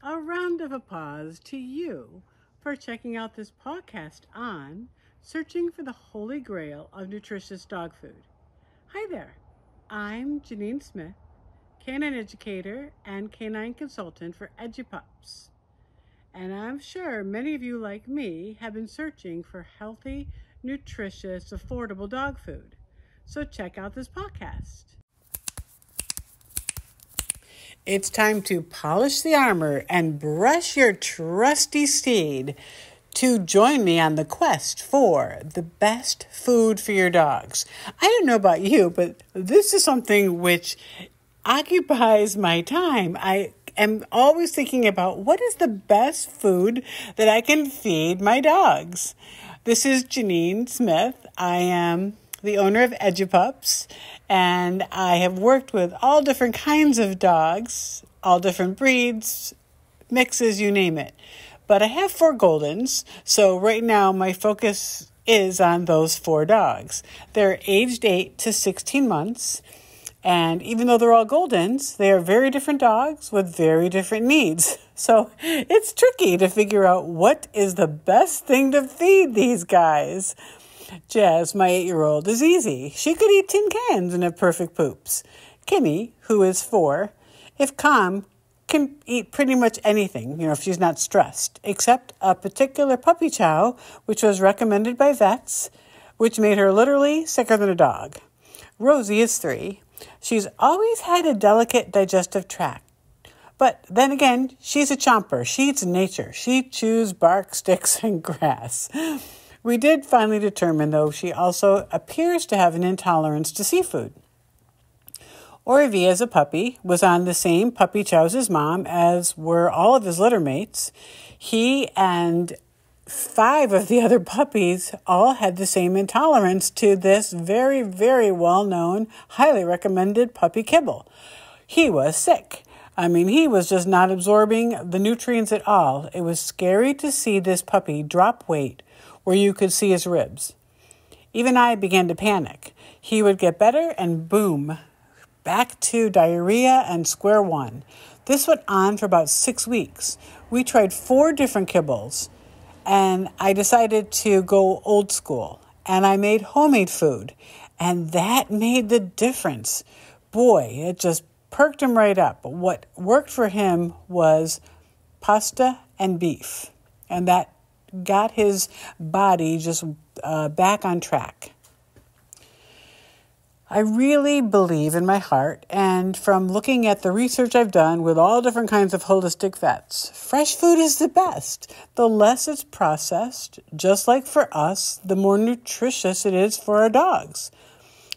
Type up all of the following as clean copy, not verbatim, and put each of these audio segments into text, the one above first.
a round of applause to you for checking out this podcast on searching for the holy grail of nutritious dog food. Hi there, I'm Jeannine Smith, canine educator and canine consultant for EduPups. And I'm sure many of you, like me, have been searching for healthy, nutritious, affordable dog food. So check out this podcast. It's time to polish the armor and brush your trusty steed to join me on the quest for the best food for your dogs. I don't know about you, but this is something which occupies my time. I am always thinking about what is the best food that I can feed my dogs. This is Jeannine Smith. I am the owner of EduPups, and I have worked with all different kinds of dogs, all different breeds, mixes, you name it. But I have 4 Goldens, so right now my focus is on those 4 dogs. They're aged 8 to 16 months, and even though they're all Goldens, they are very different dogs with very different needs. So it's tricky to figure out what is the best thing to feed these guys. Jazz, my 8-year-old, is easy. She could eat tin cans and have perfect poops. Kimmy, who is 4, if calm, can eat pretty much anything, if she's not stressed, except a particular puppy chow, which was recommended by vets, which made her literally sicker than a dog. Rosie is 3. She's always had a delicate digestive tract. But then again, she's a chomper. She eats nature. She chews bark, sticks, and grass. We did finally determine, though, she also appears to have an intolerance to seafood. Orvie, as a puppy, was on the same puppy chows as Mom, as were all of his litter mates. He and 5 of the other puppies all had the same intolerance to this very, very well-known, highly recommended puppy kibble. He was sick. He was just not absorbing the nutrients at all. It was scary to see this puppy drop weight where you could see his ribs. Even I began to panic. He would get better and boom, back to diarrhea and square one. This went on for about 6 weeks. We tried 4 different kibbles, and I decided to go old school, and I made homemade food, and that made the difference. Boy, it just perked him right up. But what worked for him was pasta and beef, and that got his body just back on track. I really believe in my heart, and from looking at the research I've done with all different kinds of holistic vets, fresh food is the best. The less it's processed, just like for us, the more nutritious it is for our dogs.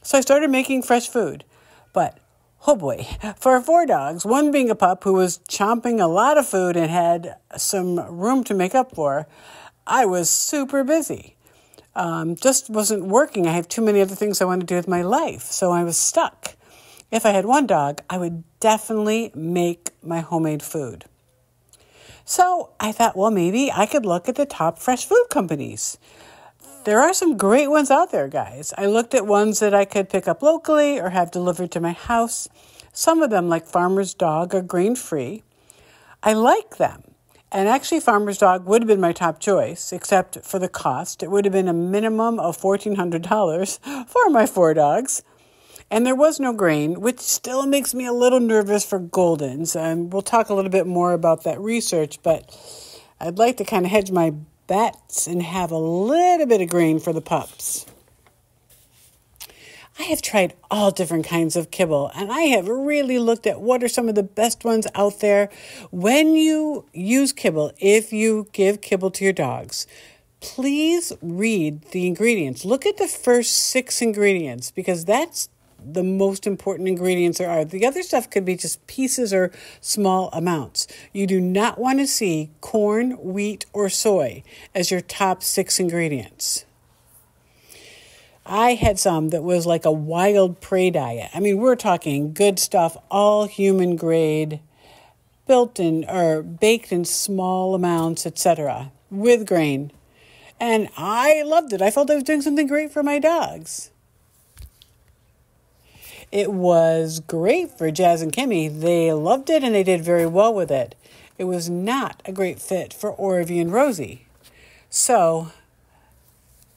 So I started making fresh food, but oh boy, for our 4 dogs, one being a pup who was chomping a lot of food and had some room to make up for, I was super busy. Just wasn't working. I have too many other things I want to do with my life, so I was stuck. If I had 1 dog, I would definitely make my homemade food. So I thought, well, maybe I could look at the top fresh food companies. There are some great ones out there, guys. I looked at ones that I could pick up locally or have delivered to my house. Some of them, like Farmer's Dog, are grain-free. I like them. And actually, Farmer's Dog would have been my top choice, except for the cost. It would have been a minimum of $1,400 for my 4 dogs. And there was no grain, which still makes me a little nervous for Goldens. And we'll talk a little bit more about that research, but I'd like to kind of hedge my bets and have a little bit of grain for the pups. I have tried all different kinds of kibble, and I have really looked at what are some of the best ones out there. When you use kibble, if you give kibble to your dogs, please read the ingredients. Look at the first 6 ingredients, because that's the most important ingredients there are. The other stuff could be just pieces or small amounts. You do not want to see corn, wheat, or soy as your top 6 ingredients. I had some that was like a wild prey diet. We're talking good stuff, all human grade, built in or baked in small amounts, etc., with grain. And I loved it. I felt I was doing something great for my dogs. It was great for Jazz and Kimmy. They loved it and they did very well with it. It was not a great fit for Orvie and Rosie. So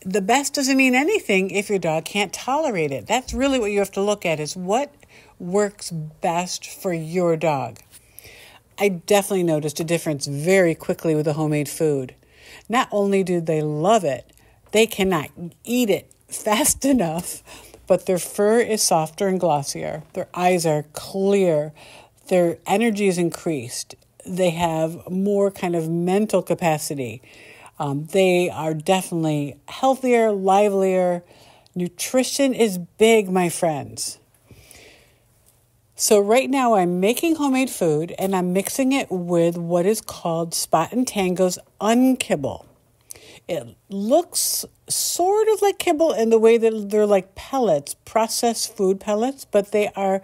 the best doesn't mean anything if your dog can't tolerate it. That's really what you have to look at, is what works best for your dog. I definitely noticed a difference very quickly with the homemade food. Not only do they love it, they cannot eat it fast enough, but their fur is softer and glossier. Their eyes are clear. Their energy is increased. They have more kind of mental capacity. They are definitely healthier, livelier. Nutrition is big, my friends. So right now I'm making homemade food and I'm mixing it with what is called Spot and Tango's Unkibble. It looks sort of like kibble in the way that they're like pellets, processed food pellets, but they are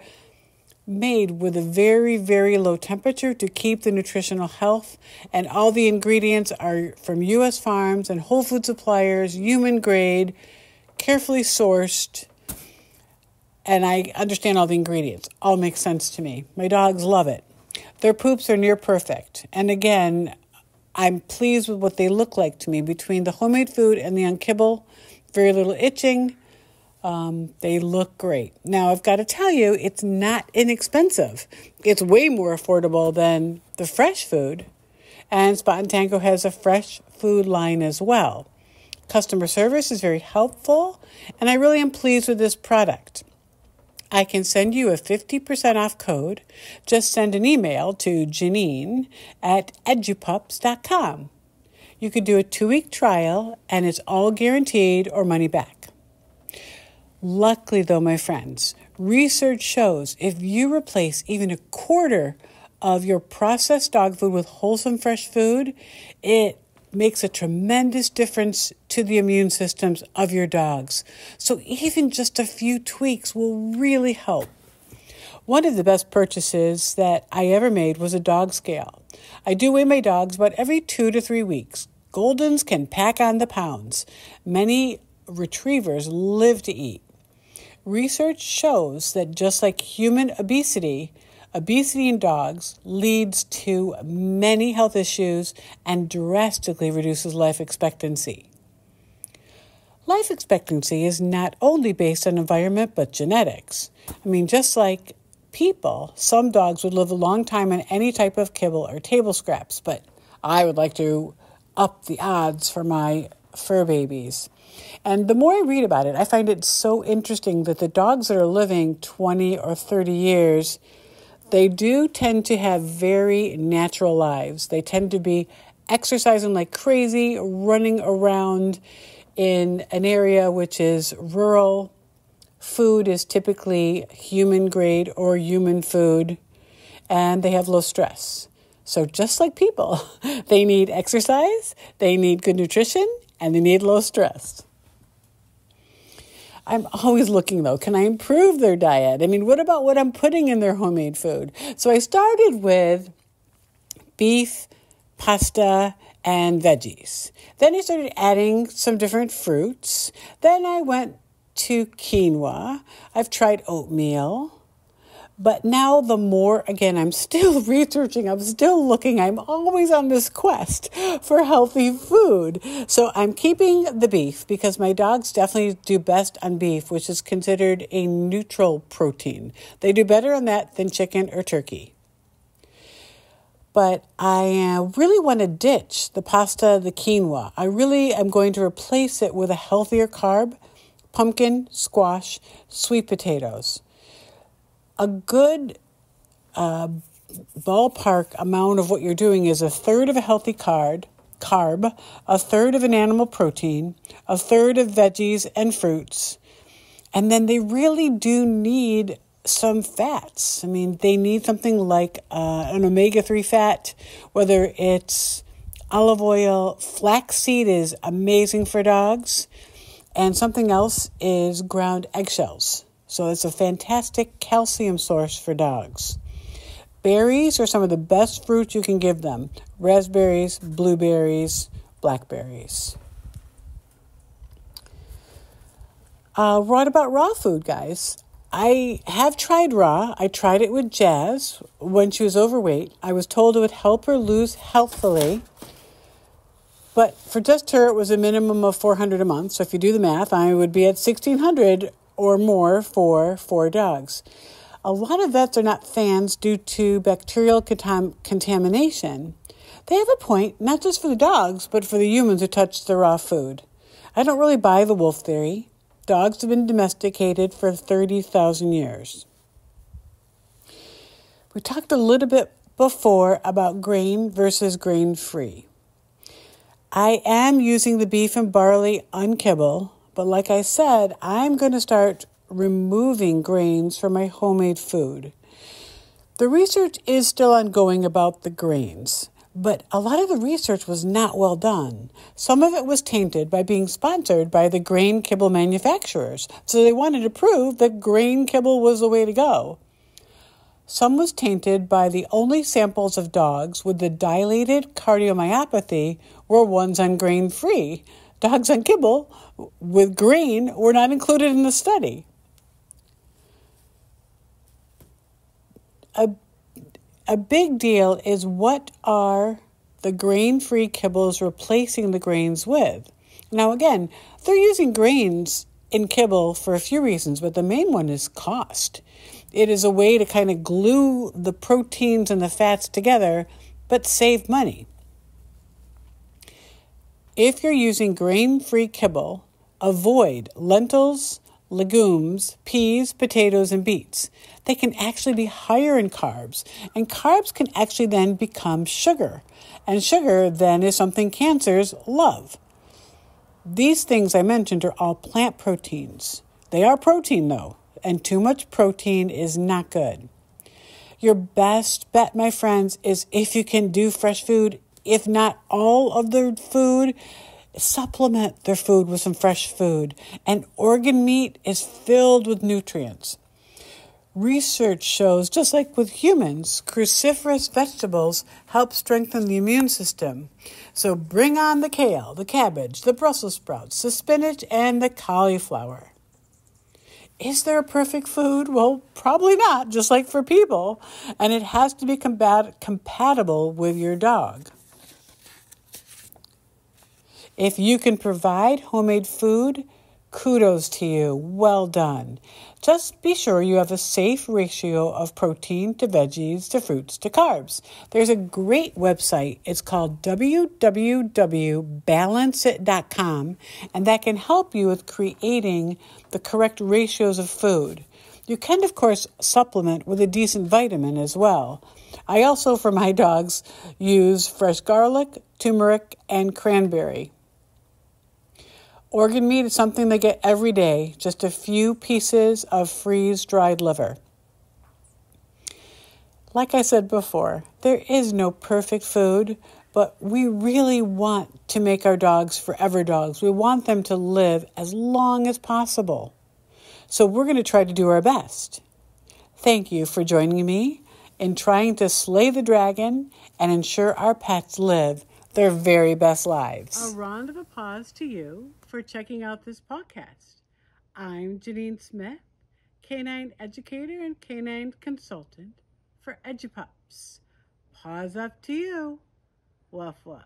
made with a very, very low temperature to keep the nutritional health. And all the ingredients are from U.S. farms and whole food suppliers, human grade, carefully sourced. And I understand all the ingredients. All makes sense to me. My dogs love it. Their poops are near perfect. And again, I'm pleased with what they look like to me. Between the homemade food and the unkibble, very little itching. They look great. Now, I've got to tell you, it's not inexpensive. It's way more affordable than the fresh food. And Spot and Tango has a fresh food line as well. Customer service is very helpful, and I really am pleased with this product. I can send you a 50% off code. Just send an email to Jeannine at edupups.com. You could do a 2-week trial, and it's all guaranteed or money back. Luckily, though, my friends, research shows if you replace even a quarter of your processed dog food with wholesome fresh food, it makes a tremendous difference to the immune systems of your dogs. So even just a few tweaks will really help. One of the best purchases that I ever made was a dog scale. I do weigh my dogs about every 2 to 3 weeks. Goldens can pack on the pounds. Many retrievers live to eat. Research shows that just like human obesity in dogs leads to many health issues and drastically reduces life expectancy. Life expectancy is not only based on environment, but genetics. I mean, just like people, some dogs would live a long time on any type of kibble or table scraps, but I would like to up the odds for my fur babies. And the more I read about it, I find it so interesting that the dogs that are living 20 or 30 years, they do tend to have very natural lives. They tend to be exercising like crazy, running around in an area which is rural. Food is typically human grade or human food, and they have low stress. So just like people, they need exercise, they need good nutrition, and they need low stress. I'm always looking, though, can I improve their diet? I mean, what about what I'm putting in their homemade food? So I started with beef, pasta, and veggies. Then I started adding some different fruits. Then I went to quinoa. I've tried oatmeal. But now the more, again, I'm still researching, I'm still looking, I'm always on this quest for healthy food. So I'm keeping the beef because my dogs definitely do best on beef, which is considered a neutral protein. They do better on that than chicken or turkey. But I really want to ditch the pasta, the quinoa. I really am going to replace it with a healthier carb, pumpkin, squash, sweet potatoes. A good ballpark amount of what you're doing is 1/3 of a healthy carb, 1/3 of an animal protein, 1/3 of veggies and fruits. And then they really do need some fats. I mean, they need something like an omega-3 fat, whether it's olive oil. Flaxseed is amazing for dogs. And something else is ground eggshells. So it's a fantastic calcium source for dogs. Berries are some of the best fruits you can give them. Raspberries, blueberries, blackberries. What about raw food, guys? I have tried raw. I tried it with Jazz when she was overweight. I was told it would help her lose healthfully. But for just her, it was a minimum of $400 a month. So if you do the math, I would be at $1,600 or more for 4 dogs. A lot of vets are not fans due to bacterial contamination. They have a point, not just for the dogs, but for the humans who touch the raw food. I don't really buy the wolf theory. Dogs have been domesticated for 30,000 years. We talked a little bit before about grain versus grain-free. I am using the beef and barley unkibble, but like I said, I'm going to start removing grains from my homemade food. The research is still ongoing about the grains, but a lot of the research was not well done. Some of it was tainted by being sponsored by the grain kibble manufacturers, so they wanted to prove that grain kibble was the way to go. Some was tainted by the only samples of dogs with the dilated cardiomyopathy were ones on grain-free. Dogs on kibble with grain were not included in the study. A big deal is what are the grain-free kibbles replacing the grains with. Now again, they're using grains in kibble for a few reasons, but the main one is cost. It is a way to kind of glue the proteins and the fats together, but save money. If you're using grain-free kibble, avoid lentils, legumes, peas, potatoes, and beets. They can actually be higher in carbs, and carbs can actually then become sugar, and sugar then is something cancers love. These things I mentioned are all plant proteins. They are protein though, and too much protein is not good. Your best bet, my friends, is if you can do fresh food, if not all of the food, supplement their food with some fresh food. And organ meat is filled with nutrients. Research shows, just like with humans, cruciferous vegetables help strengthen the immune system. So bring on the kale, the cabbage, the Brussels sprouts, the spinach, and the cauliflower. Is there a perfect food? Well, probably not, just like for people. And it has to be compatible with your dog. If you can provide homemade food, kudos to you. Well done. Just be sure you have a safe ratio of protein to veggies to fruits to carbs. There's a great website. It's called www.balanceit.com, and that can help you with creating the correct ratios of food. You can, of course, supplement with a decent vitamin as well. I also, for my dogs, use fresh garlic, turmeric, and cranberry. Organ meat is something they get every day, just a few pieces of freeze-dried liver. Like I said before, there is no perfect food, but we really want to make our dogs forever dogs. We want them to live as long as possible. So we're going to try to do our best. Thank you for joining me in trying to slay the dragon and ensure our pets live their very best lives. A round of applause to you for checking out this podcast. I'm Jeannine Smith, canine educator and canine consultant for EduPups. Paws up to you. Woof, woof.